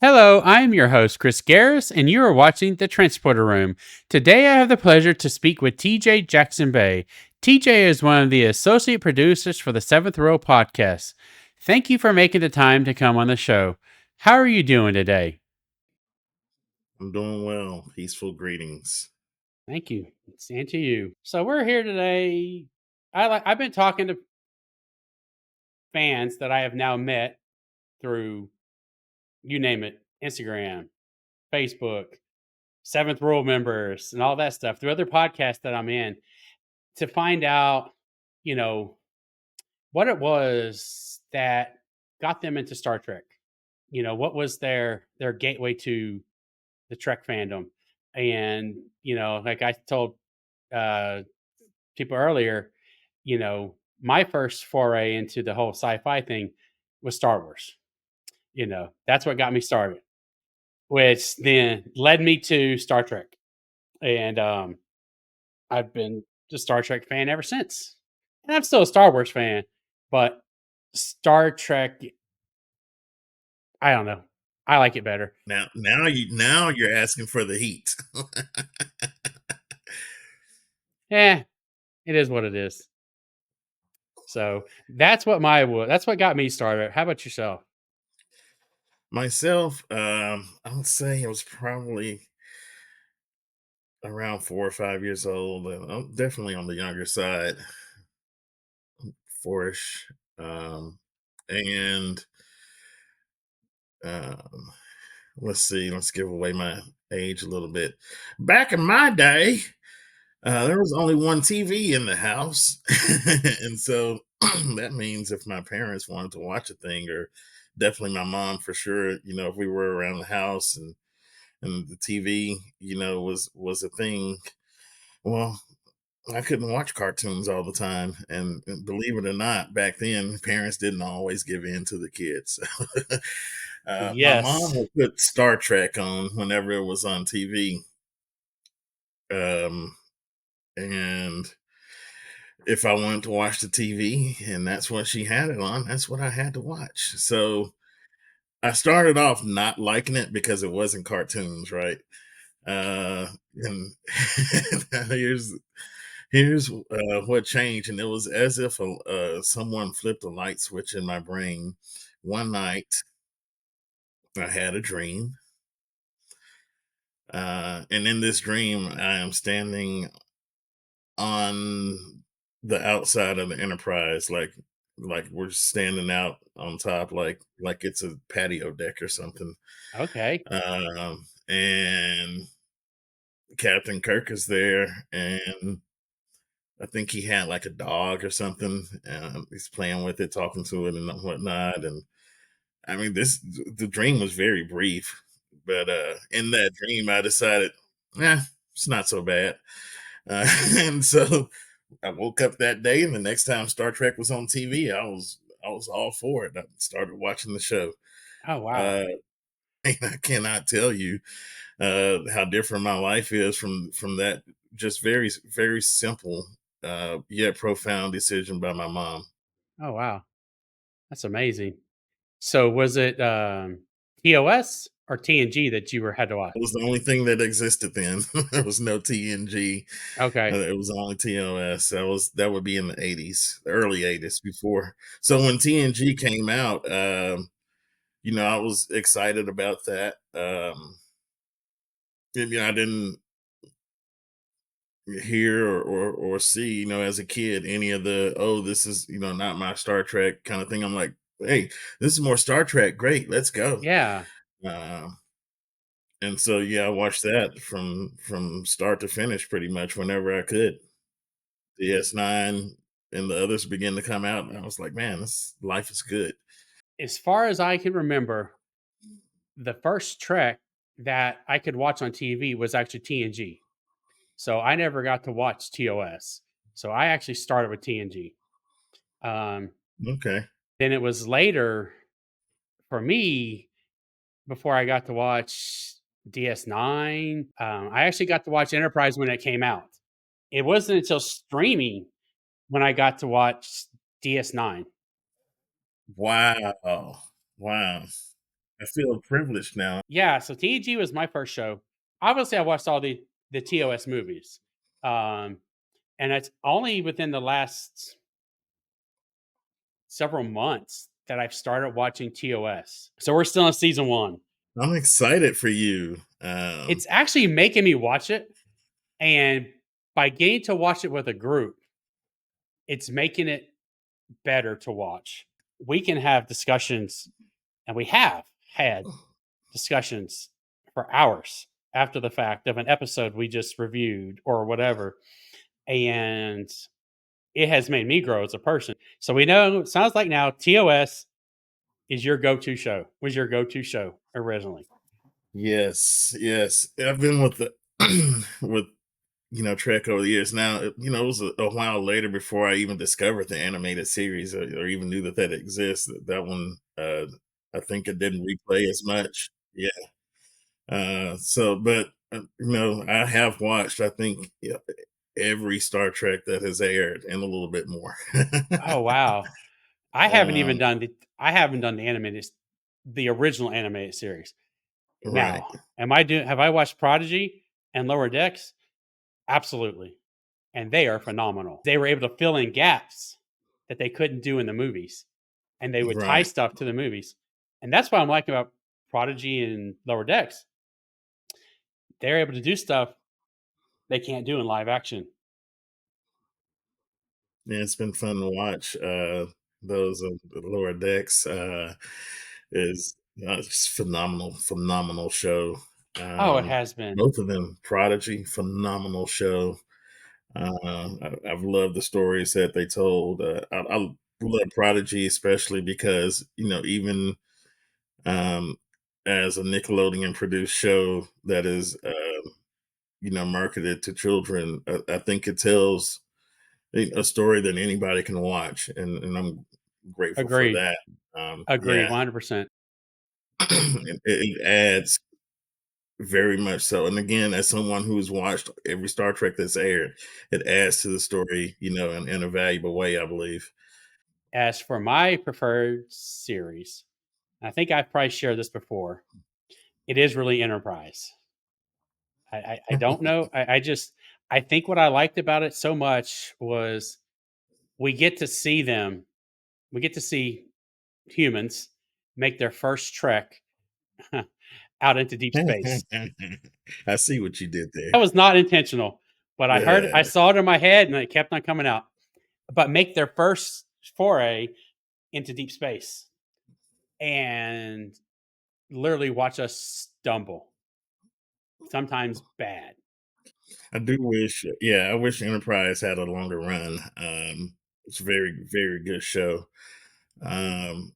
Hello, I am your host, Chris Garris, and you are watching The Transporter Room. Today I have the pleasure to speak with TJ Jackson-Bey. TJ is one of the associate producers for the Seventh Row podcast. Thank you for making the time to come on the show. How are you doing today? I'm doing well. Peaceful greetings. Thank you. And to you. So we're here today. I've been talking to fans that I have now met through you name it, Instagram, Facebook, Seventh Rule members, and all that stuff through other podcasts that I'm in to find out, you know, what it was that got them into Star Trek. What was their gateway to the Trek fandom? And, like I told uh people earlier, my first foray into the whole sci-fi thing was Star Wars. That's what got me started, which then led me to Star Trek. And I've been a Star Trek fan ever since. And I'm still a Star Wars fan, but Star Trek, I don't know. I like it better. Now you're asking for the heat. Yeah, it is what it is. So that's what got me started. How about yourself? Myself, I would say I was probably around 4 or 5 years old. And I'm definitely on the younger side, fourish. Um, and um, let's see, let's give away my age a little bit. Back in my day, there was only one TV in the house, and so that means if my parents wanted to watch a thing, or definitely my mom for sure, if we were around the house and the TV, was a thing. Well, I couldn't watch cartoons all the time, and believe it or not, back then parents didn't always give in to the kids. My mom Yes. would put Star Trek on whenever it was on TV. Um, and if I wanted to watch the TV and that's what she had it on, that's what I had to watch. So I started off not liking it because it wasn't cartoons, right? And here's what changed, and it was as if someone flipped a light switch in my brain. One night, I had a dream, and in this dream, I am standing on the outside of the Enterprise, like we're standing out on top, like it's a patio deck or something. Okay. And Captain Kirk is there, and I think he had like a dog or something. He's playing with it, talking to it, and whatnot. And I mean, the dream was very brief, but in that dream, I decided, it's not so bad. And so I woke up that day, and the next time Star Trek was on TV, I was all for it. I started watching the show. Oh wow. Uh, and I cannot tell you how different my life is from that just very very simple yet profound decision by my mom. Oh wow. That's amazing. So was it TOS or TNG that you were had to watch? It was the only thing that existed then. There was no TNG. Okay. It was only TOS. That would be in the 80s, the early 80s before. So when TNG came out, I was excited about that. I didn't hear or see, as a kid, any of the, oh, this is, not my Star Trek kind of thing. I'm like, hey, this is more Star Trek. Great, let's go. Yeah. Uh, and so yeah, I watched that from start to finish pretty much whenever I could. DS9 and the others began to come out, and I was like, man, this life is good. As far as I can remember, the first Trek that I could watch on TV was actually TNG. So I never got to watch TOS. So I actually started with TNG. Um, Okay. then it was later for me before I got to watch DS9. I actually got to watch Enterprise when it came out. It wasn't until streaming when I got to watch DS9. Wow. Wow. I feel privileged now. Yeah, so TEG was my first show. Obviously, I watched all the TOS movies, um, and it's only within the last several months that I've started watching TOS. So we're still in season 1. I'm excited for you. It's actually making me watch it, and by getting to watch it with a group, it's making it better to watch. We can have discussions, and we have had discussions for hours after the fact of an episode we just reviewed or whatever. And it has made me grow as a person. So we know it sounds like now TOS is your go-to show. Was your go-to show originally. Yes, yes. I've been with the with Trek over the years. Now, it was a while later before I even discovered the animated series, or even knew that that exists. That one, I think it didn't replay as much. Yeah. But I have watched. I think, yeah, every Star Trek that has aired and a little bit more. Oh wow. um, I haven't done the animated the original animated series. right, Now, am I doing have I watched Prodigy and Lower Decks? Absolutely. And they are phenomenal. They were able to fill in gaps that they couldn't do in the movies, and they would tie right. stuff to the movies. And that's what I'm liking about Prodigy and Lower Decks. They're able to do stuff they can't do in live action. Yeah, it's been fun to watch. Those of the lower decks is just phenomenal, phenomenal show. Oh, it Um, has been. both of them, Prodigy, phenomenal show. I've loved the stories that they told. I love Prodigy especially because even um, as a Nickelodeon produced show that is marketed to children, I think it tells a story that anybody can watch, and I'm grateful for Agreed. that. Agreed, Yeah, 100%. it adds very much so. And again, as someone who's watched every Star Trek that's aired, it adds to the story, in a valuable way, I believe. As for my preferred series, I think I've probably shared this before. It is really Enterprise. I don't know. I think what I liked about it so much was we get to see them. We get to see humans make their first trek out into deep space. I see what you did That there. was not intentional, but I Yeah. saw it in my head and it kept on coming out. But make their first foray into deep space and literally watch us stumble, sometimes bad. I do wish, yeah, I wish Enterprise had a longer run. It's a very, very good show. Um,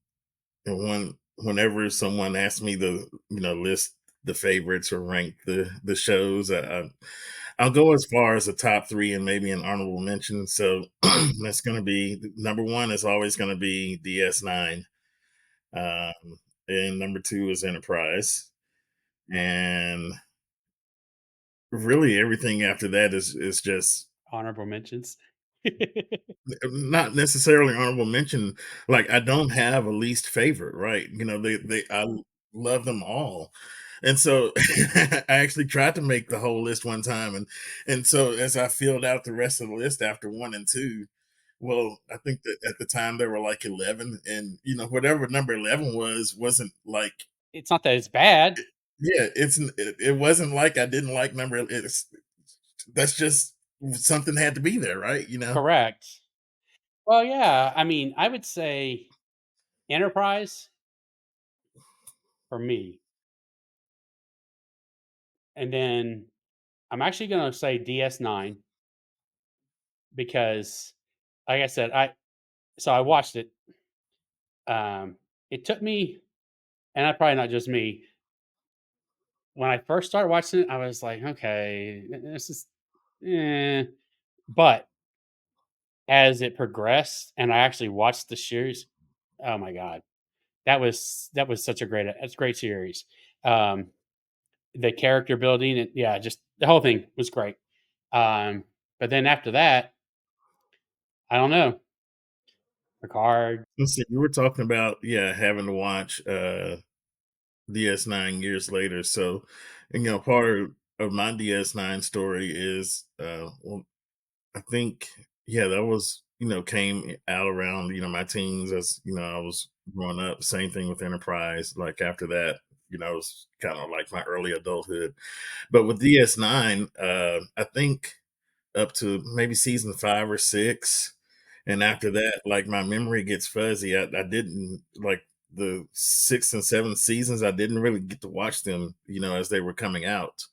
And whenever someone asks me to, list the favorites or rank the shows, I'll go as far as the top three and maybe an honorable mention. So that's going to be number one is always going to be DS9, and number two is Enterprise, and really everything after that is just Honorable mentions. not necessarily honorable mention. Like, I don't have a least favorite, right? They I love them all. And so I actually tried to make the whole list one time, and so as I filled out the rest of the list after one and two, well, I think that at the time there were like 11, and whatever number 11 wasn't like, It's not that it's bad. yeah, it wasn't like I didn't like number, that's just something had to be there, right? Correct. Well, yeah. I mean, I would say Enterprise for me, and then I'm actually going to say DS9 because, like I said, I watched it. It took me, and I probably not just me. When I first started watching it, I was like, okay, this is, eh. But as it progressed, and I actually watched the series, oh my god, that was such a great series. Um, the character building, and yeah, just the whole thing was great. But then after that, I don't know, Picard. Let's see, you were talking about, yeah, having to watch DS9 years later. So, and, part of my DS9 story is, well, I think, yeah, that was, came out around, my teens as, I was growing up. Same thing with Enterprise. Like after that, it was kind of like my early adulthood. But with DS9, I think up to maybe season 5 or 6. And after that, like my memory gets fuzzy. I didn't like the 6th and 7th seasons. I didn't really get to watch them, as they were coming out.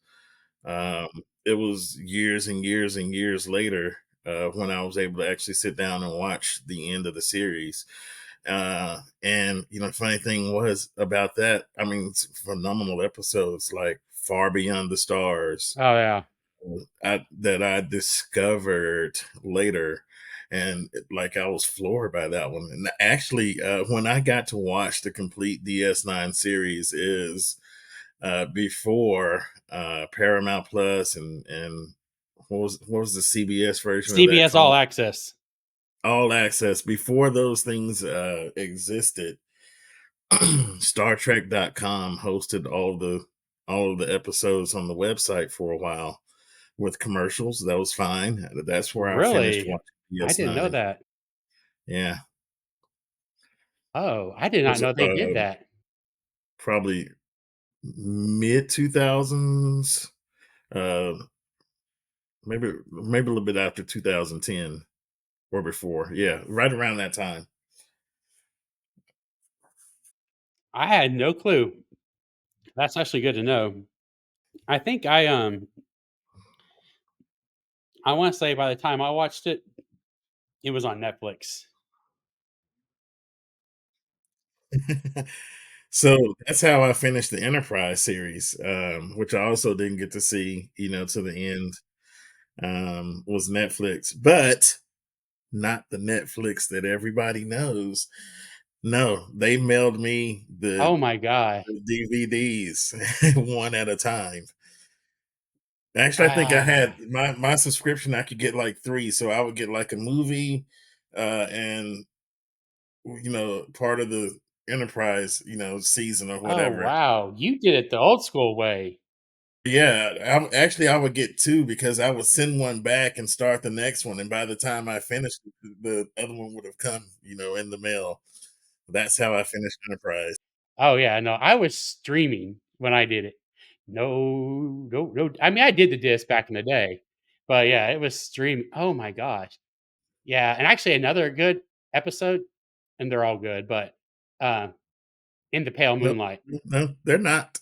Um, it was years and years and years later when I was able to actually sit down and watch the end of the series. And the funny thing was about that, I mean, it's phenomenal episodes like Far Beyond the Stars, Oh yeah. that I discovered later. And like I was floored by that one. And actually, when I got to watch the complete DS9 series is before Paramount Plus and what was the CBS version of that CBS All called? Access. All Access. Before those things existed, StarTrek.com hosted all of the episodes on the website for a while with commercials. That was fine. That's where I finished Really? watching I didn't know DS9. that. Yeah, Oh, I did it not was know they did that. probably mid 2000s. Uh, maybe a little bit after 2010 or before. Yeah, right around that time. I had no clue. That's actually good to know. I think I want to say by the time I watched it, it was on Netflix. So that's how I finished the Enterprise series, which I also didn't get to see, to the end. Was Netflix, but not the Netflix that everybody knows. No, they mailed me the, Oh my god. the DVDs one at a time. Actually, I think I Ah. had my subscription. I could get like three, so I would get like a movie, and part of the Enterprise, season or Oh whatever. wow. You did it the old school way. Yeah, I would get two because I would send one back and start the next one, and by the time I finished, the other one would have come, in the mail. That's how I finished Enterprise. Oh yeah, no, I was streaming when I did it. No, no, no. I mean, I did the disc back in the day, but yeah, it was streaming. Oh my gosh. Yeah, and actually another good episode, and they're all good, but uh, In the Pale Nope, Moonlight. no, they're not.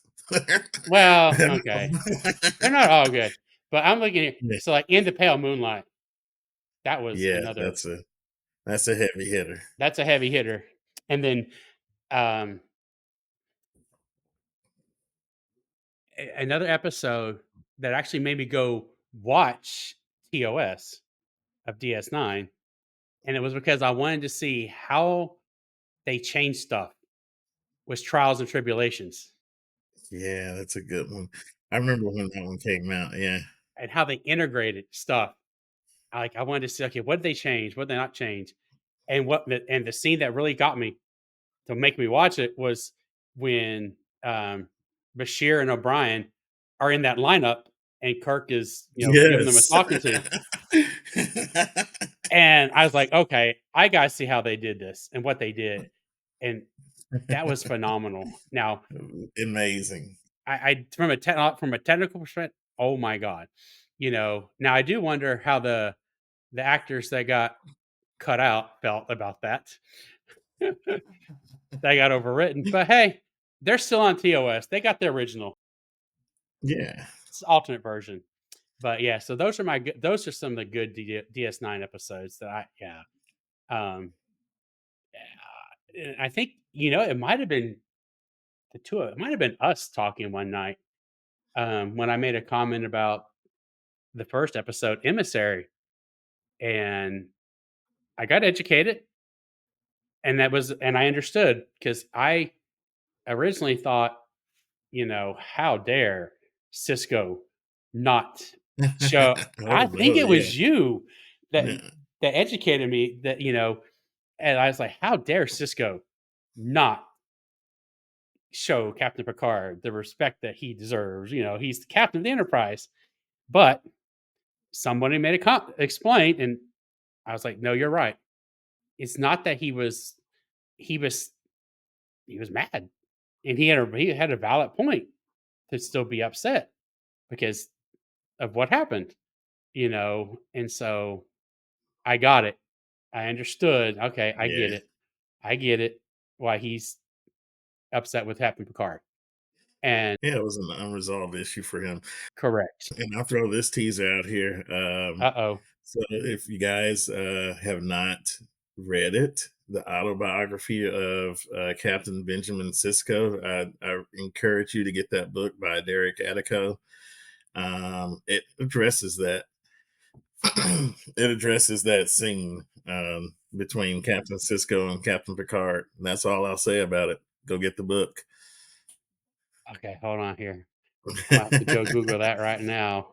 Well, They're okay. not. They're not all good, but I'm looking at Yeah, so like In the Pale Moonlight, that was yeah, another that's a heavy hitter. that's a heavy hitter. And then um another episode that actually made me go watch TOS of DS9, and it was because I wanted to see how they changed stuff was Trials and Tribulations Yeah, that's a good one. I remember when that one came out. Yeah. and how they integrated stuff. Like I wanted to see, okay, what did they change? What did they not change? And the scene that really got me to make me watch it was when um, Bashir and O'Brien are in that lineup, and Kirk is giving them a Yes. talking to, and I was like, okay, I gotta see how they did this and what they did, and that was phenomenal. Now, Amazing. I from a technical perspective, oh my god, Now I do wonder how the actors that got cut out felt about that. They got overwritten, but hey, they're still on TOS. They got the original, Yeah. it's the alternate version. But yeah, so those are some of the good DS9 episodes that um, I think it might have been it might have been us talking one night when I made a comment about the first episode, Emissary, and I got educated, and I understood because I originally thought, how dare Cisco not show? Oh, I think no, it yeah. was you that Yeah. educated me and I was like, how dare Cisco not show Captain Picard the respect that he deserves. You know, he's the captain of the Enterprise. But somebody made a explain, and I was like, "No, you're right. It's not that he was he was mad, and he had a valid point to still be upset because of what happened, you know." And so I got it. I understood. Okay, I get Yeah. it. I get it. Why he's upset with Captain Picard. And Yeah, it was an unresolved issue for him. correct. And I'll throw this teaser out here. Uh oh. So if you guys have not read it, the autobiography of Captain Benjamin Sisko, I encourage you to get that book by Derek Attico. It addresses that. It addresses that scene between Captain Sisko and Captain Picard. And that's all I'll say about it. Go get the book. Okay, hold on here. I'm gonna have to go Google that right now,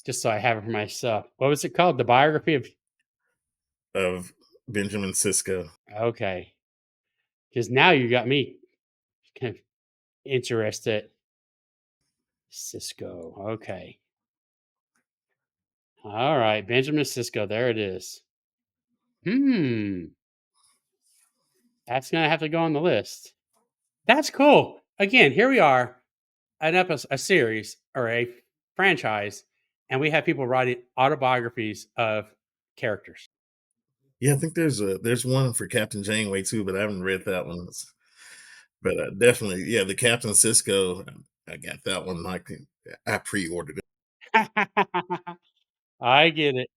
just so I have it for myself. What was it called? The biography of. Of Benjamin Sisko. Okay, because now you got me kind of interested. Cisco. Okay. All right, Benjamin Cisco. There it is. Hmm. That's gonna have to go on the list. That's cool. Again, here we are, a series or a franchise, and we have people writing autobiographies of characters. Yeah, I think there's one for Captain Janeway too, but I haven't read that one. But definitely, yeah, the Captain Cisco. I got that one. Like I pre-ordered it, I get it.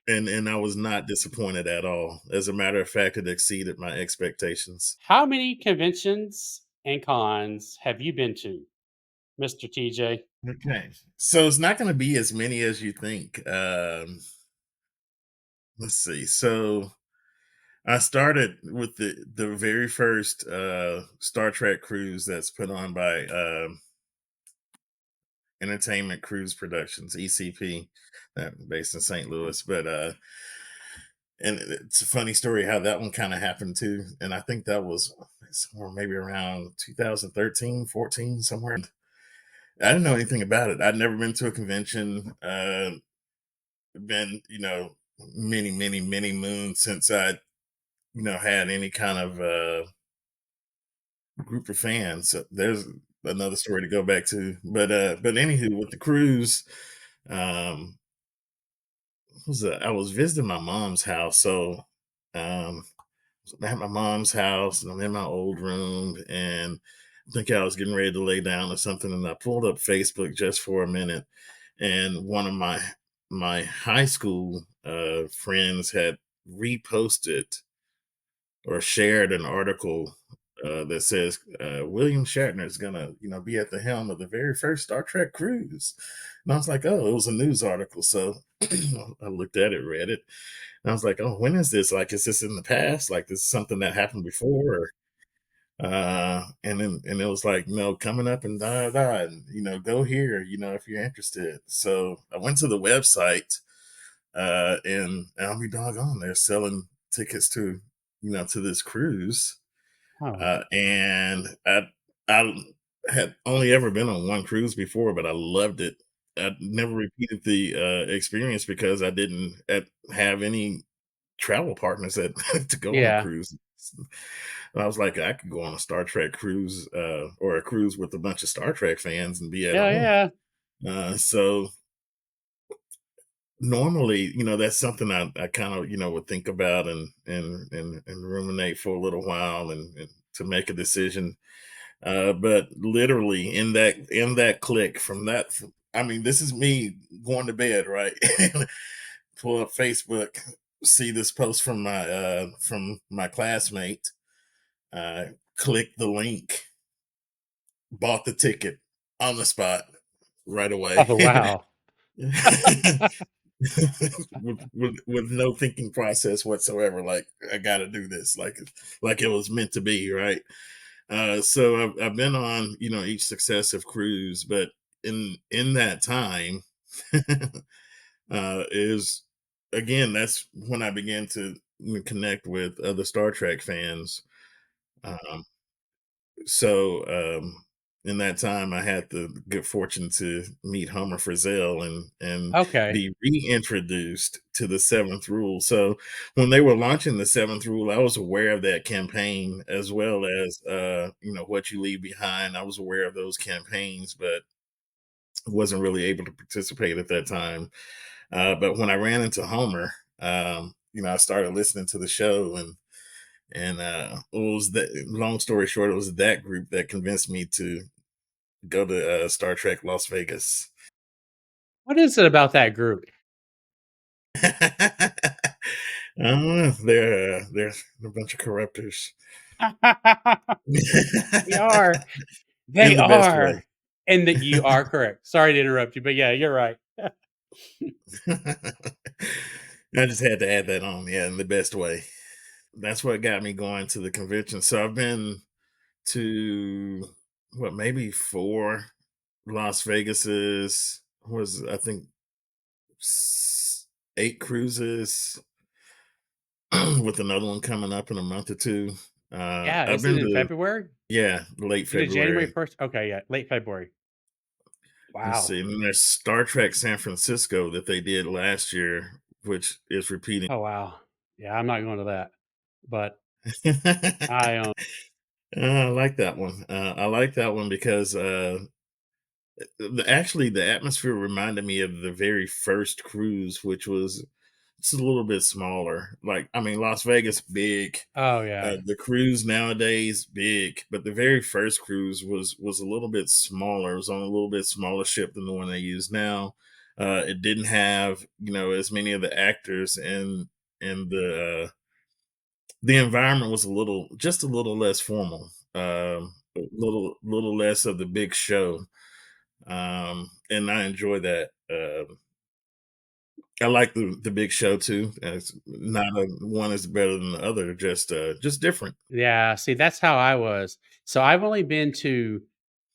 and I was not disappointed at all. As a matter of fact, it exceeded my expectations. How many conventions and cons have you been to, Mr. TJ? Okay, so it's not going to be as many as you think. Let's see. So I started with the very first Star Trek cruise that's put on by Entertainment Cruise Productions (ECP), based in St. Louis. But and it's a funny story how that one kind of happened too. And I think that was somewhere maybe around 2013, 14, somewhere. I didn't know anything about it. I'd never been to a convention. Been many, many, many moons since I had any kind of group of fans. So there's another story to go back to. But anywho, with the cruise, um, I was visiting my mom's house, so um, I'm at my mom's house, and I'm in my old room, and I think I was getting ready to lay down or something, and I pulled up Facebook just for a minute, and one of my high school friends had reposted or shared an article that says William Shatner is gonna, be at the helm of the very first Star Trek cruise. And I was like, oh, it was a news article. So I looked at it, read it, and I was like, oh, when is this? Like, is this in the past? Like, this is something that happened before? Or, and it was like, no, coming up and and go here, if you're interested. So I went to the website, and I'll be doggone, they're selling tickets to this cruise. Oh, And I had only ever been on one cruise before, but I loved it. I never repeated the experience because I didn't have any travel partners that to go on a yeah. cruise. And I was like, I could go on a Star Trek cruise or a cruise with a bunch of Star Trek fans and be at Yeah, home. yeah. So normally, that's something I kind of, would think about and ruminate for a little while and to make a decision. But literally in that click I mean, this is me going to bed, right? Pull up Facebook, see this post from my classmate, uh, click the link, bought the ticket on the spot right away. Oh, wow. with no thinking process whatsoever. Like, I got to do this, like it was meant to be, right? So I've been on each successive cruise, but in that time, is again, that's when I began to connect with other Star Trek fans. Um, So, in that time, I had the good fortune to meet Homer Frizzell and Okay. be reintroduced to the Seventh Rule. So, when they were launching the Seventh Rule, I was aware of that campaign as well as What You Leave Behind. I was aware of those campaigns, but wasn't really able to participate at that time. But when I ran into Homer, I started listening to the show and it was that long story short, it was that group that convinced me to go to Star Trek Las Vegas. What is it about that group? They're a bunch of corruptors. They are. In They the best way. are. And that you are correct. Sorry to interrupt you, but yeah, you're right. I just had to add that on, yeah, in the best way. That's what got me going to the convention. So I've been to what, maybe four Las Vegases. Was I think eight cruises with another one coming up in a month or two. Yeah, I've is it been in to, February? yeah, late Is it January February. 1st? Okay, yeah, late February. Let's Wow. see. And then there's Star Trek San Francisco that they did last year, which is repeating. Oh, wow. Yeah, I'm not going to that, but I I, like that one. I like that one because actually the atmosphere reminded me of the very first cruise, which was it's a little bit smaller. Like, I mean, Las Vegas big. oh, yeah. The cruise nowadays big, but the very first cruise was a little bit smaller. It was on a little bit smaller ship than the one they use now. It didn't have as many of the actors, and the environment was just a little less formal. A little less of the big show, and I enjoy that. I like the big show too. It's not one is better than the other, just different. Yeah, see, that's how I was. So I've only been to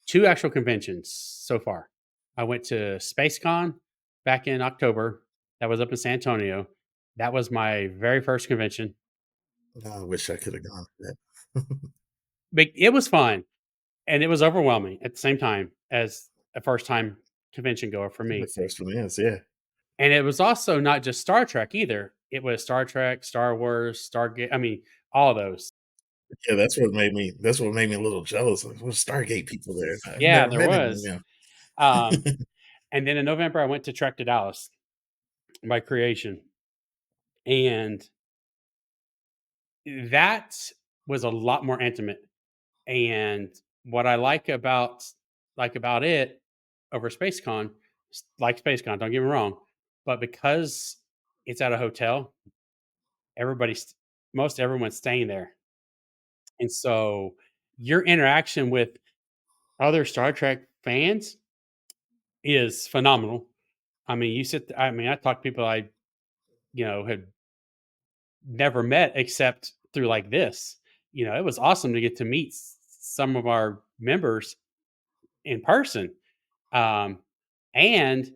2 actual conventions so far. I went to SpaceCon back in October. That was up in San Antonio. That was my very first convention. I wish I could have gone to that. But it was fun, and it was overwhelming at the same time as a first time convention goer for The me. first one is, yeah. And it was also not just Star Trek either. It was Star Trek, Star Wars, Stargate, I mean, all of those. Yeah, that's what made me a little jealous. Like, what Stargate people there? I've Yeah, never there met any was. of Um, them. and then in November, I went to Trek to Dallas by creation. And that was a lot more intimate. And what I like about it over SpaceCon, like SpaceCon, don't get me wrong, but because it's at a hotel, everybody's most everyone's staying there. And so your interaction with other Star Trek fans is phenomenal. I mean, I talk to people I, had never met except through like this. It was awesome to get to meet some of our members in person. Um, and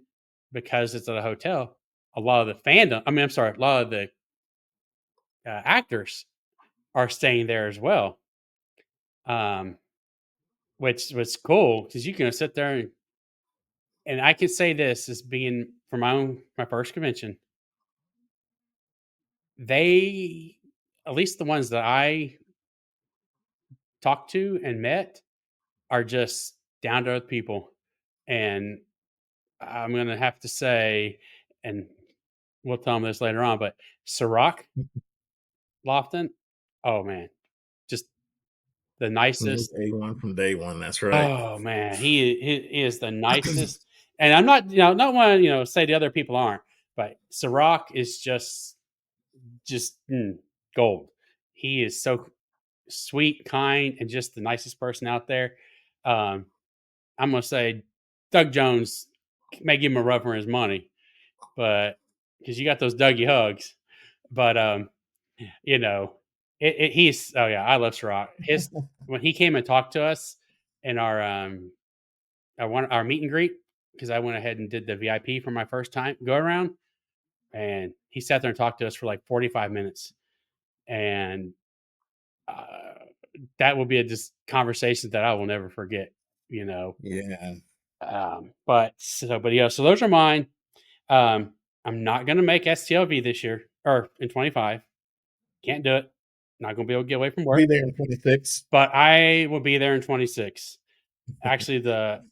because it's at a hotel, a lot of the fandom, I mean, I'm sorry, a lot of the actors are staying there as well. Um, which was cool because you can sit there and I can say this as being from my first convention, they at least the ones that I talked to and met are just down to earth people. And I'm gonna have to say, and we'll tell them this later on, but Sirach Lofton, oh man, just the He's nicest. A1 from day one. That's right. Oh man, he is the nicest. And I'm not, not want to, say the other people aren't, but Sirach is just gold. He is so sweet, kind, and just the nicest person out there. Um, I'm gonna say Doug Jones may give him a run for his money, but because you got those Dougie hugs, but you know, he's oh yeah, I love Ciroc. His when he came and talked to us in our meet and greet because I went ahead and did the VIP for my first time go around, and he sat there and talked to us for like 45 minutes, and uh, that will be a just conversation that I will never forget, you know. Yeah. But yeah, so those are mine. Um, I'm not gonna make STLV this year or in 25. Can't do it. Not gonna be able to get away from work, Be there in 26. but I will be there in 26. Actually, the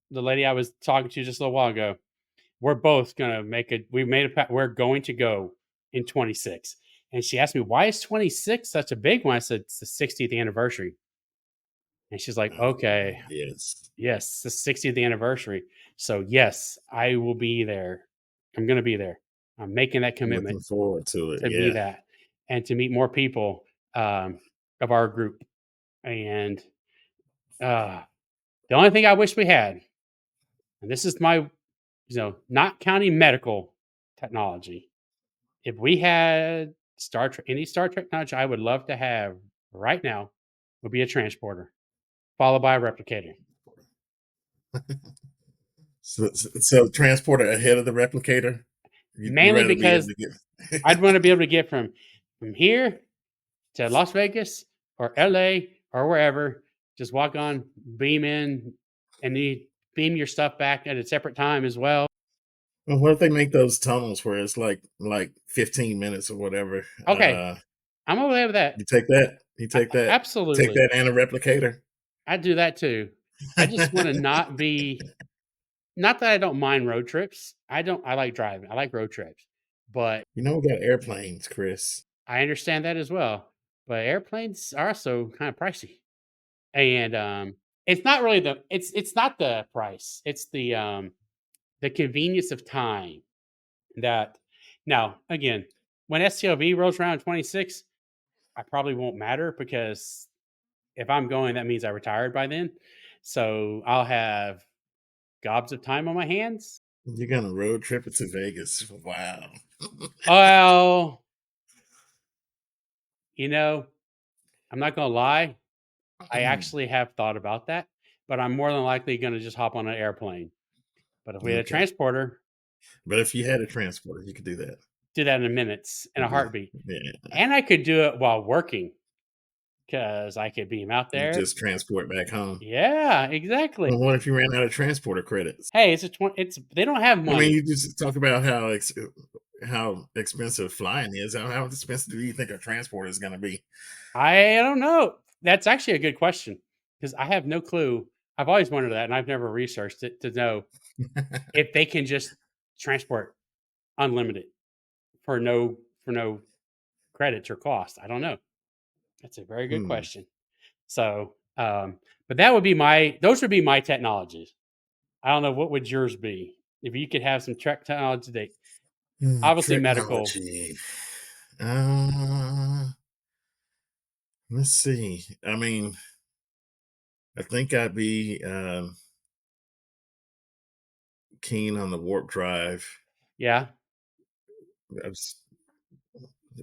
lady I was talking to just a little while ago, we're both gonna make a. We made a. We're going to go in 26. And she asked me, "Why is 26 such a big one?" I said, "It's the 60th anniversary." And she's like, "Okay, Yes. yes, the 60th anniversary. So yes, I will be there. I'm gonna be there. I'm making that commitment Looking forward to it. to be Yeah. that and to meet more people of our group. And uh, the only thing I wish we had, and this is my, not counting medical technology, if we had Star Trek, any Star Trek technology I would love to have right now would be a transporter, followed by a replicator. So transporter ahead of the replicator? You'd Mainly rather be able because to I'd get want to be able to get from here to Las Vegas or LA or wherever. Just walk on, beam in, and you beam your stuff back at a separate time as well. Well, what if they make those tunnels where it's like 15 minutes or whatever? Okay, I'm okay with that. You take that? You take that? Take Absolutely, that and a replicator? I do that too. I just want to not be. Not that I don't mind road trips. I don't. I like driving. I like road trips, but You know we got airplanes, Chris. I understand that as well. But airplanes are also kind of pricey, and it's not really it's not the price. It's the convenience of time that now again, when STLV rolls around in 26, I probably won't matter because if I'm going, that means I retired by then. So I'll have gobs of time on my hands. You're gonna road trip it to Vegas. Wow. Well, you know, I'm not gonna lie. I actually have thought about that, but I'm more than likely gonna just hop on an airplane. But if we had a Okay. transporter, But if you had a transporter, you could do that. do that in a minutes, in a Yeah. heartbeat. Yeah. And I could do it while working because I could beam out You there. just transport back home. Yeah, exactly. Well, what if you ran out of transporter credits? Hey, it's they don't have I mean, money. you just talk about how expensive flying is. How expensive do you think a transporter is gonna be? I don't know. That's actually a good question because I have no clue. I've always wondered that, and I've never researched it to know if they can just transport unlimited for no credits or cost. I don't know. That's a very good Hmm. question. So, but that would be my those would be my technologies. I don't know what would yours be if you could have some Trek technology that obviously medical. Technology. Uh, let's see. I mean, I think I'd be keen on the warp drive. Yeah, I'd just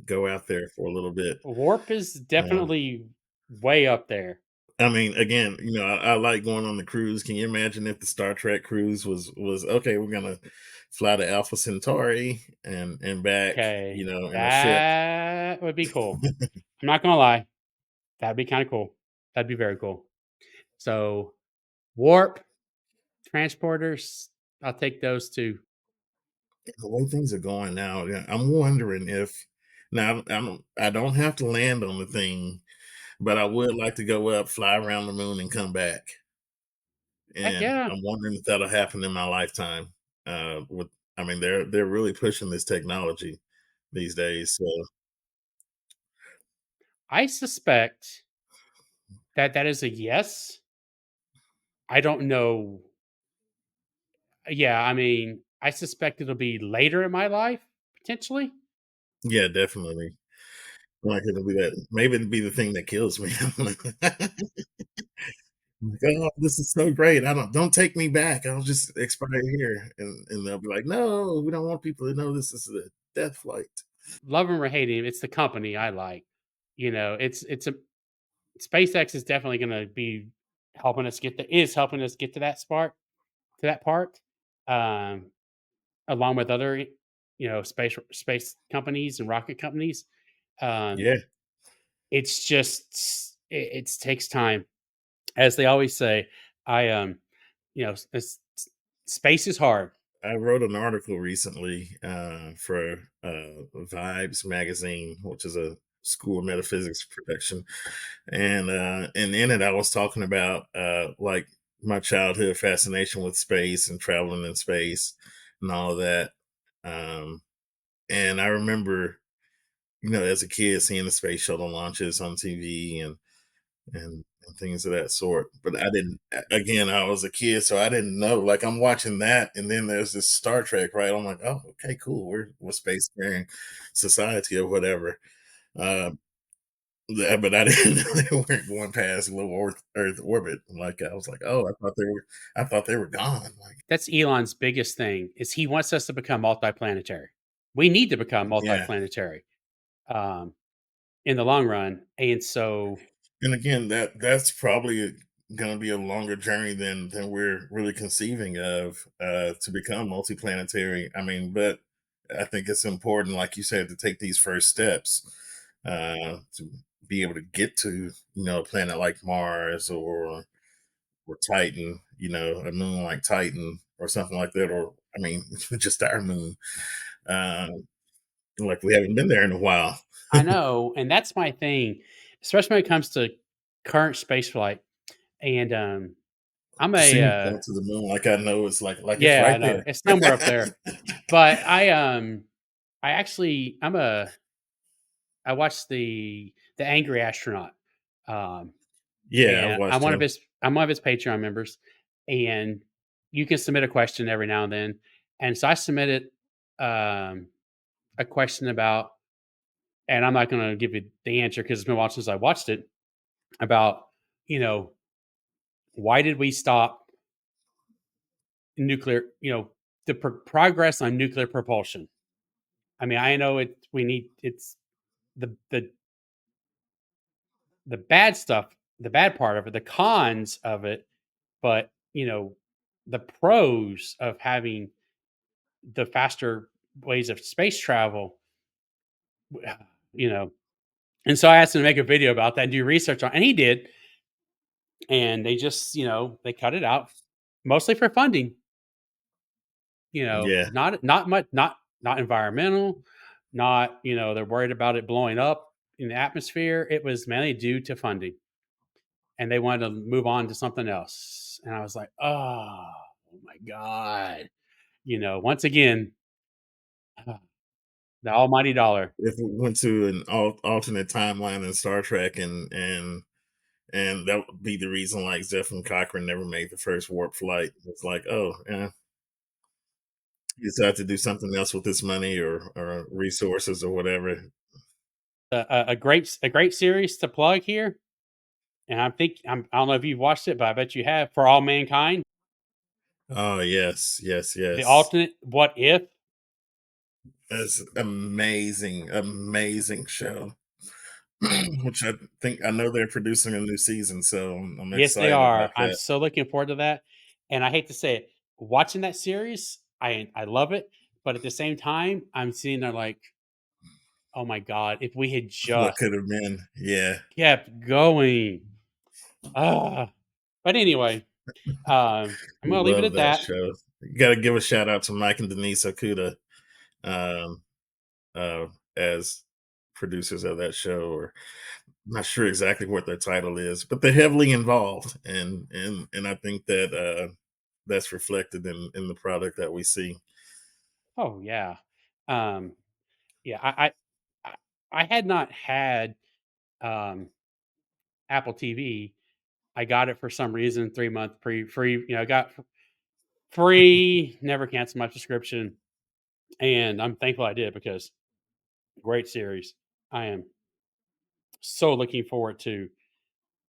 go out there for a little bit. warp is Um, definitely way up there. I mean, again, I like going on the cruise. Can you imagine if the Star Trek cruise was okay? We're gonna fly to Alpha Centauri and back, Okay, in a ship. that would be cool. I'm not gonna lie, that'd be kind of cool. That'd be very cool. So warp transporters, I'll take those two. The way things are going now, yeah, I'm wondering if now I don't have to land on the thing, but I would like to go up, fly around the moon, and come back. Heck And yeah, I'm wondering if that'll happen in my lifetime. With I mean, they're really pushing this technology these days. So I suspect that that is a yes. I don't know. Yeah, I mean, I suspect it'll be later in my life potentially. yeah, definitely. Like it'll be that. Maybe it'll be the thing that kills me. Like, oh, this is so great. Don't take me back. I'll just expire here. And they'll be like, no, we don't want people to know this is a death flight. Love him or hate him, it's the company I like. It's a SpaceX is definitely going to be helping us get to that spot to that part, um, along with other space companies and rocket companies. Um, Yeah. It's just it takes time. As they always say, I, you know, space is hard. I wrote an article recently for Vibes magazine, which is a school of metaphysics production, and in it I was talking about like my childhood fascination with space and traveling in space and all of that. Um, and I remember, as a kid, seeing the space shuttle launches on TV and things of that sort. But I didn't. Again, I was a kid, so I didn't know. Like I'm watching that, and then there's this Star Trek, right? I'm like, oh, okay, cool. We're space faring society or whatever. Uh, but I didn't know they weren't going past low Earth orbit. Like I was like, oh, I thought they were gone. Like, That's Elon's biggest thing is he wants us to become multiplanetary. We need to become yeah. multiplanetary, um, in the long run, and so And again, that's probably going to be a longer journey than we're really conceiving of to become multiplanetary. I mean, but I think it's important, like you said, to take these first steps to be able to get to a planet like Mars or Titan, a moon like Titan or something like that, or I mean, just our moon. Uh, like we haven't been there in a while. I know, and that's my thing, especially when it comes to current space flight, and, I'm To see a, me point to the moon, like I know it's like it's yeah, I right know, there. it's somewhere up there, but I actually I watched the Angry Astronaut, um, Yeah, I've and watched him. I'm one of his Patreon members, and you can submit a question every now and then, and so I submitted, um, a question about, and I'm not gonna give you the answer because 'cause it's been a while since I watched it, about, you know, why did we stop nuclear the progress on nuclear propulsion? I mean, I know it's the the the bad stuff, the bad part of it, the cons of it, but, the pros of having the faster ways of space travel, you know. And so I asked him to make a video about that and do research on, and he did. And they just, they cut it out mostly for funding, Yeah, not much, not environmental, not, they're worried about it blowing up in the atmosphere. It was mainly due to funding, and they wanted to move on to something else. And I was like, oh my God. Once again, the almighty dollar. if we went to an alternate timeline in Star Trek, and that would be the reason like Zephyr Cochrane never made the first warp flight. It's like, oh, yeah, he decided to do something else with this money or resources or whatever. A great series to plug here. And I don't know if you've watched it, but I bet you have. For All Mankind, Oh yes, yes, the yes. alternate what if. That's amazing, amazing show. Which I know they're producing a new season, so I'm Yes, they excited about are. I'm that. so looking forward to that. And I hate to say it, watching that series, I love it, but at the same time, I'm sitting there like, oh my God, if we had What just could have been? Yeah, kept going. Ah. But anyway, I'm gonna leave it love at that that. show. Got to give a shout out to Mike and Denise Okuda um, uh, as producers of that show. Or I'm not sure exactly what their title is, but they're heavily involved, and I think that that's reflected in the product that we see. Oh yeah. Um, yeah, I I had not had um Apple TV. I got it for some reason, 3-month free, I got free, never canceled my subscription, and I'm thankful I did because great series. I am so looking forward to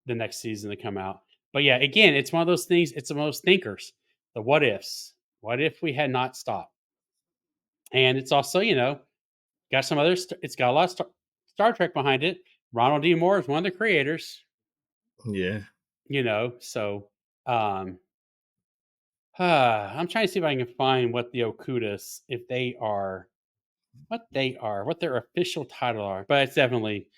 the next season to come out. But yeah, again, it's one of those things, it's the most thinkers, the what ifs. What if we had not stopped? And it's also, got some other, it's got a lot of Star Trek behind it. Ronald D. Moore is one of the creators, Yeah, so um, I'm trying to see if I can find what the Okudas, if they are, what their official title are, but it's definitely.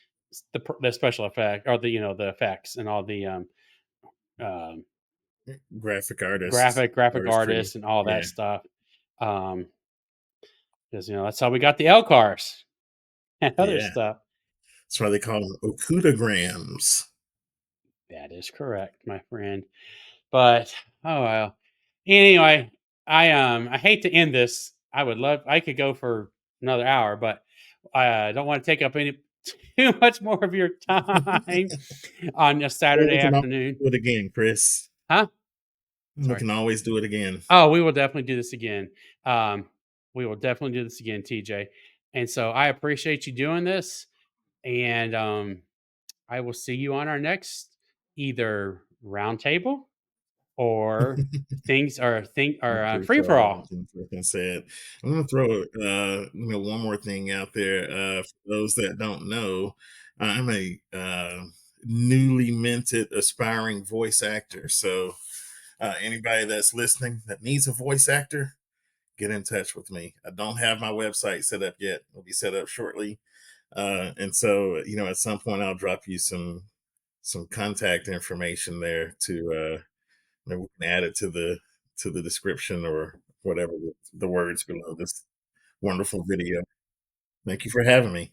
the special effect or the effects and all the um, Graphic artists, graphic artistry. artists and all that Yeah, stuff. Because that's how we got the L cars and other yeah. stuff. That's why they call them okudograms. That is correct, my friend. But oh well. Anyway, I hate to end this. I could go for another hour, but I don't want to take up any too much more of your time on a Well, Saturday we can always afternoon. do it again, Chris. Huh? We Sorry. can always do it again. Oh, we will definitely do this again. Um, we will definitely do this again, TJ. And so I appreciate you doing this. And I will see you on our next either roundtable or free For for all, all. like I said. I'm gonna throw one more thing out there. For those that don't know, I'm a newly minted aspiring voice actor. So anybody that's listening that needs a voice actor, get in touch with me. I don't have my website set up yet. It'll be set up shortly. And so, at some point I'll drop you some contact information there to maybe we can add it to the description or whatever the words below this wonderful video. Thank you for having me.